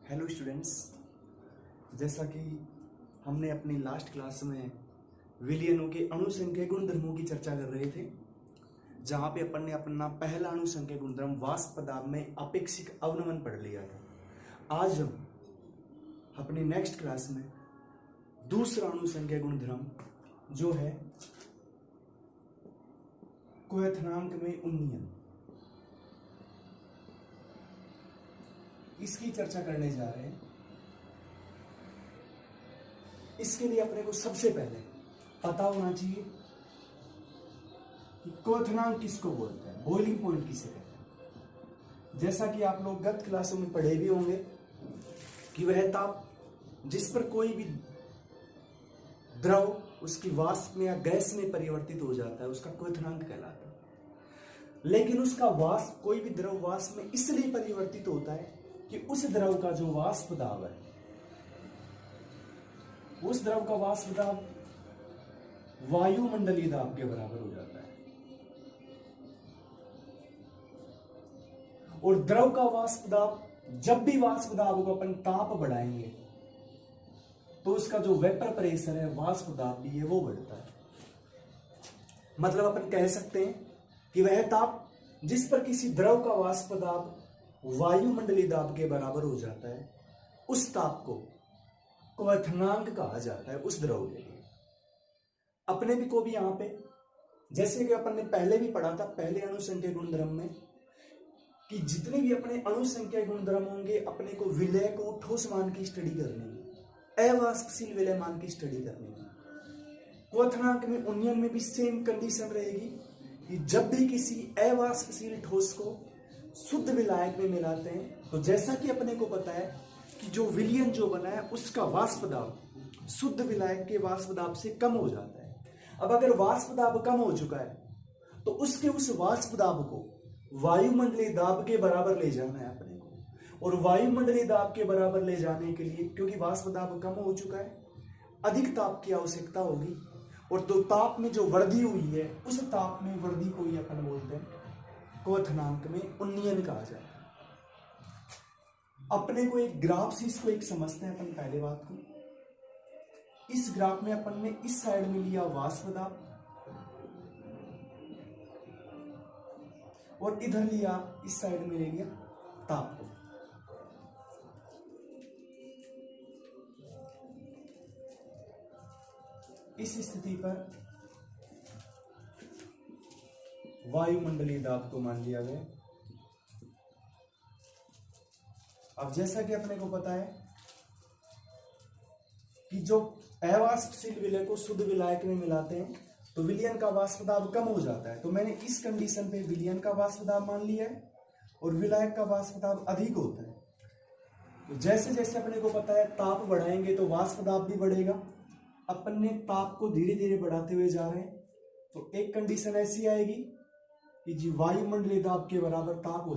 Hello students, जैसा कि हमने अपनी लास्ट क्लास में विलयनों के अणुसंख्यक गुणधर्मों की चर्चा कर रहे थे, जहां पे अपन ने अपना पहला अणुसंख्यक गुणधर्म वाष्प पदार्थ में अपेक्षिक अवनमन पढ़ लिया था। आज हम अपनी नेक्स्ट क्लास में दूसरा अणुसंख्यक गुणधर्म जो है क्वथनांक में उन्नयन, इसकी चर्चा करने जा रहे हैं। इसके लिए अपने को सबसे पहले पता होना चाहिए कि क्वथनांक किसको बोलते हैं, बॉइलिंग पॉइंट किसे कहते हैं। जैसा कि आप लोग गत क्लासों में पढ़े भी होंगे कि वह ताप जिस पर कोई भी द्रव उसकी वाष्प में या गैस में परिवर्तित हो जाता है उसका क्वथनांक कहलाता है। लेकिन उसका वाष्प, कोई भी द्रव वाष्प में इसलिए परिवर्तित होता है कि उस द्रव का जो वाष्प दाब है, उस द्रव का वाष्प दाब वायुमंडलीय दाब के बराबर हो जाता है। और द्रव का वाष्प दाब, जब भी वाष्प दाब को अपन ताप बढ़ाएंगे तो उसका जो वेपर प्रेशर है, वाष्प दाब भी है, वो बढ़ता है। मतलब अपन कह सकते हैं कि वह ताप जिस पर किसी द्रव का वाष्प दाब वायुमंडलीय दाब के बराबर हो जाता है, उस ताप को क्वथनांक कहा जाता है उस द्रव के लिए। अपने भी को भी यहां पे, जैसे कि अपन ने पहले भी पढ़ा था पहले अणुसंख्यक गुणधर्म में, कि जितने भी अपने अणुसंख्यक गुणधर्म होंगे अपने को विलय को ठोस मान की स्टडी करनी है, अवाष्पशील विलय मान की स्टडी करनी है। क्वथनांक में उन्नयन में भी सेम कंडीशन रहेगी कि जब भी किसी अवाष्पशील ठोस को शुद्ध विलायक में मिलाते हैं, तो जैसा कि अपने को पता है कि जो विलयन जो बना है उसका वाष्प दाब शुद्ध विलायक के वाष्प दाब से कम हो जाता है। अब अगर वाष्प दाब कम हो चुका है तो उसके उस वाष्प दाब को वायुमंडलीय दाब के बराबर ले जाना है अपने को। और वायुमंडलीय दाब के बराबर ले जाने के लिए, क्योंकि वाष्प दाब कम हो चुका है, अधिक ताप की आवश्यकता होगी। और तो ताप में जो वृद्धि हुई है, उस ताप में वृद्धि को ही अपन बोलते हैं क्वथनांक में उन्नयन कहा जाता है। अपने को एक ग्राफ से इसको एक समझते हैं अपन पहले बात को। इस ग्राफ में अपन ने इस साइड में लिया वाष्प दाब और इधर लिया, इस साइड में ले लिया ताप को। इस स्थिति पर वायुमंडलीय दाब को मान लिया गया। अब जैसा कि अपने को पता है कि जो अवाष्पशील विलय को शुद्ध विलायक में मिलाते हैं तो विलयन का वाष्प दाब कम हो जाता है। तो मैंने इस कंडीशन पे विलयन का वाष्प दाब मान लिया है और विलायक का वाष्प दाब अधिक होता है। तो जैसे जैसे अपने को पता है ताप बढ़ाएंगे तो वाष्प दाब भी बढ़ेगा। अपन ने ताप को धीरे धीरे बढ़ाते हुए जा रहे हैं, तो एक कंडीशन ऐसी आएगी कि जी वायुमंडलीय दाब के बराबर दाब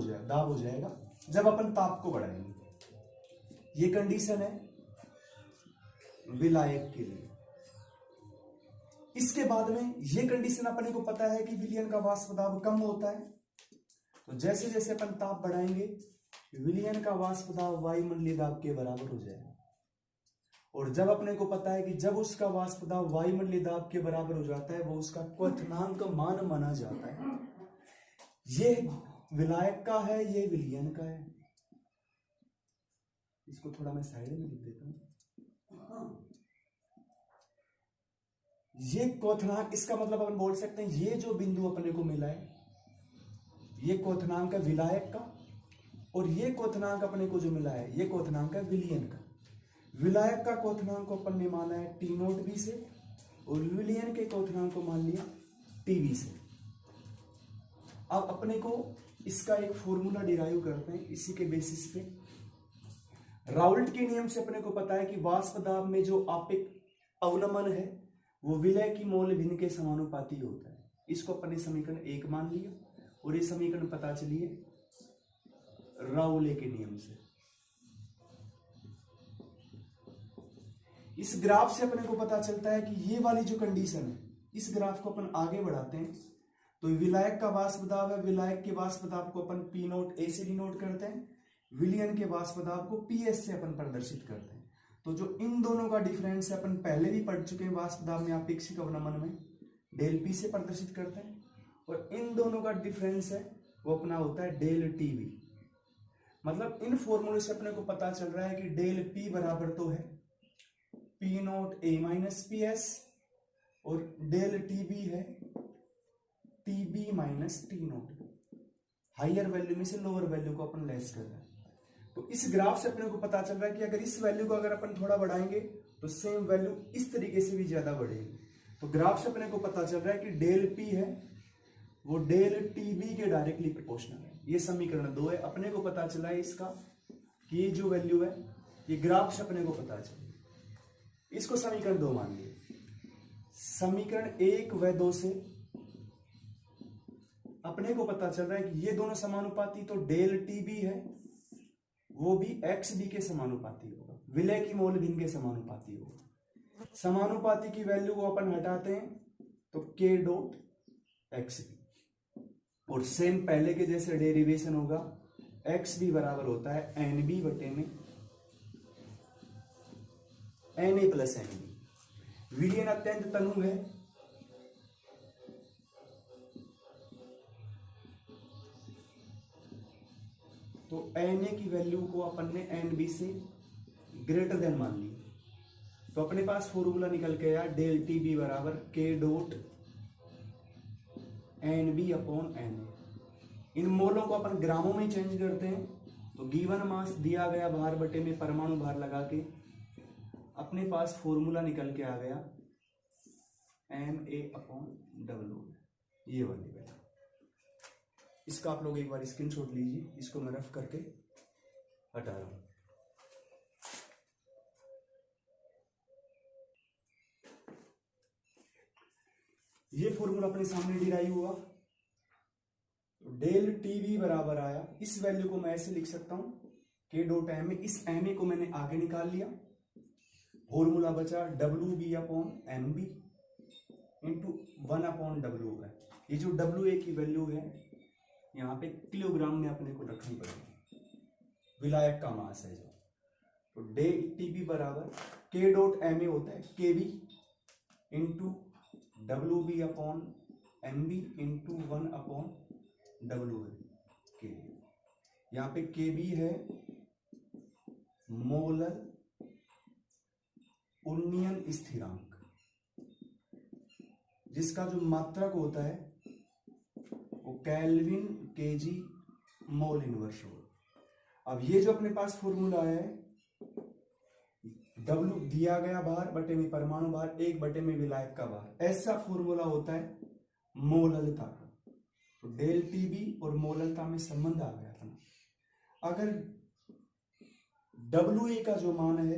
हो जाएगा जब अपन ताप को बढ़ाएंगे। ये कंडीशन है विलायक के लिए। इसके बाद में ये कंडीशन अपने को पता है कि विलयन का वाष्प दाब कम होता है, तो जैसे जैसे अपन ताप बढ़ाएंगे विलयन का वाष्प दाब वायुमंडलीय दाब के बराबर हो जाएगा। और जब अपने को पता है कि जब उसका वाष्प दाब वायुमंडलीय दाब के बराबर हो जाता है, वो उसका क्वथनांक मान माना जाता है। ये विलायक का है, ये विलयन का है। इसको थोड़ा मैं साइड में लिख देता हूं। ये क्वथनांक, इसका मतलब अपन बोल सकते हैं ये जो बिंदु अपने को मिला है ये क्वथनांक है विलायक का, और ये क्वथनांक अपने को जो मिला है ये क्वथनांक है विलयन का। विलायक का क्वथनांक को अपन ने माना है टी नोट बी से और विलयन के क्वथनांक को मान लिया टी बी से। अब अपने को इसका एक फॉर्मूला डिराइव करते हैं इसी के बेसिस पे। राउल्ट के नियम से अपने को पता है कि वाष्प दाब में जो आपेक अवनमन है वो विलय की मोल भिन्न के समानुपाती होता है। इसको अपने समीकरण 1 मान लिया और ये समीकरण पता चलिए राउले के नियम से। इस ग्राफ से अपने को पता चलता है कि ये वाली जो कंडीशन है, इस ग्राफ को अपन आगे बढ़ाते हैं तो विलायक का वाष्प दाब है, विलायक के वाष्प दाब को अपन पी नोट ए से डिनोट करते हैं, विलयन के वाष्प दाब को PS से अपन प्रदर्शित करते हैं। तो जो इन दोनों का डिफरेंस है अपन पहले भी पढ़ चुके हैं वाष्प दाब में अपेक्षिक अवनमन में, डेल P से प्रदर्शित करते हैं। और इन दोनों का डिफरेंस है वो अपना होता है डेल TB। मतलब इन फॉर्मूले से अपने को पता चल रहा है कि डेल P बराबर तो है P0 A माइनस PS और डेल TB है TB minus T0। Higher value में से लोअर वैल्यू को अपन लेस कर रहे हैं। तो इस ग्राफ से अपने को पता चल रहा है कि अगर इस वैल्यू को अगर अपन थोड़ा बढ़ाएंगे तो सेम वैल्यू इस तरीके से भी ज्यादा बढ़ेगी। तो ग्राफ से अपने को पता चल रहा है कि डेल P है वो डेल TB के डायरेक्टली प्रोपोर्शनल है। ये समीकरण 2 है। अपने को पता चला है इसका कि ये जो वैल्यू है ये ग्राफ से अपने को पता चली, इसको समीकरण 2 मान लिए। समीकरण 1 व 2 से अपने को पता चल रहा है कि ये दोनों समानुपाती, तो डेल TB है वो भी XB के समानुपाती होगा, विलय की मोल भिन्न के समानुपाती होगा। समानुपाती की वैल्यू को अपन हटाते हैं तो K डॉट XB, और सेम पहले के जैसे डेरिवेशन होगा। XB बराबर होता है NB बटे में NA प्लस NB। विलयन अत्यंत तनु है, तो Na की वैल्यू को अपन ने NB से ग्रेटर देन मान ली। तो अपने पास फॉर्मूला निकल के आया डेल TB बराबर K dot NB upon NA। इन मोलों को अपन ग्रामों में चेंज करते हैं तो गिवन मास दिया गया भार बटे में परमाणु भार लगा के अपने पास फॉर्मूला निकल के आ गया MA अपॉन W। ये वाली वैल्यू, इसका आप लोग एक बार स्क्रीनशॉट लीजिए। इसको मैं रफ करके हटा रहा हूं। ये फॉर्मूला अपने सामने डिराइव हुआ। डेल TB बराबर आया, इस वैल्यू को मैं ऐसे लिख सकता हूं K डॉट MA। इस MA को मैंने आगे निकाल लिया, फॉर्मूला बचा WB upon MB into 1 upon W है। ये जो WA की वैल्यू है यहाँ पे किलोग्राम में अपने को रखनी पड़ेगी, विलायक का मास है जो। तो डेल TB बराबर K डॉट MA होता है KB into WB upon MB into 1 upon W है। यहाँ पे KB है मोलर उन्नयन स्थिरांक, जिसका जो मात्रक होता है वो केल्विन केजी मोल इनवर्स हो। अब ये जो अपने पास फॉर्मूला है W दिया गया भार बटे में परमाणु भार 1 बटे में विलायक का भार, ऐसा फॉर्मूला होता है मोललता का। तो डेल TB और मोललता में संबंध आ गया था। अगर WA का जो मान है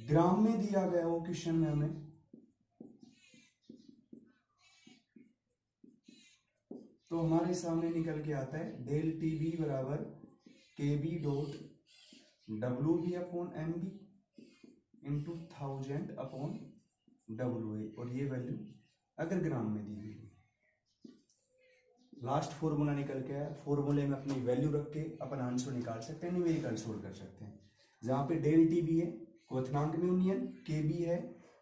ग्राम में दिया गया हो क्वेश्चन में हमें, तो हमारे सामने निकल के आता है डेल TB बराबर KB dot WB upon MB into 1000 upon WA, और ये वैल्यू अगर ग्राम में दी गई। लास्ट फॉर्मूला निकल के आया, फॉर्मूले में अपनी वैल्यू रख के अपन आंसर निकाल सकते हैं, न्यूमेरिकल सोल्व कर सकते हैं। जहां पे डेल TB है क्वथनांक में उन्नयन, KB है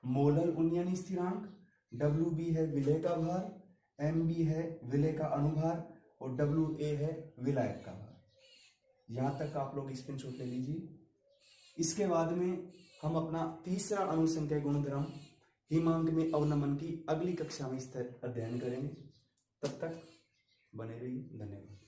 मोलर उन्नयन स्थिरांक, WB है विलय का भार, MB है विलय का अनुभार और WA है विलायक का भार। यहां तक आप लोग स्क्रीनशॉट ले लीजिए। इसके बाद में हम अपना तीसरा अनुसंख्या गुणधर्म हिमांक में अवनमन की अगली कक्षा में अध्ययन करेंगे। तब तक बने रहिए। धन्यवाद।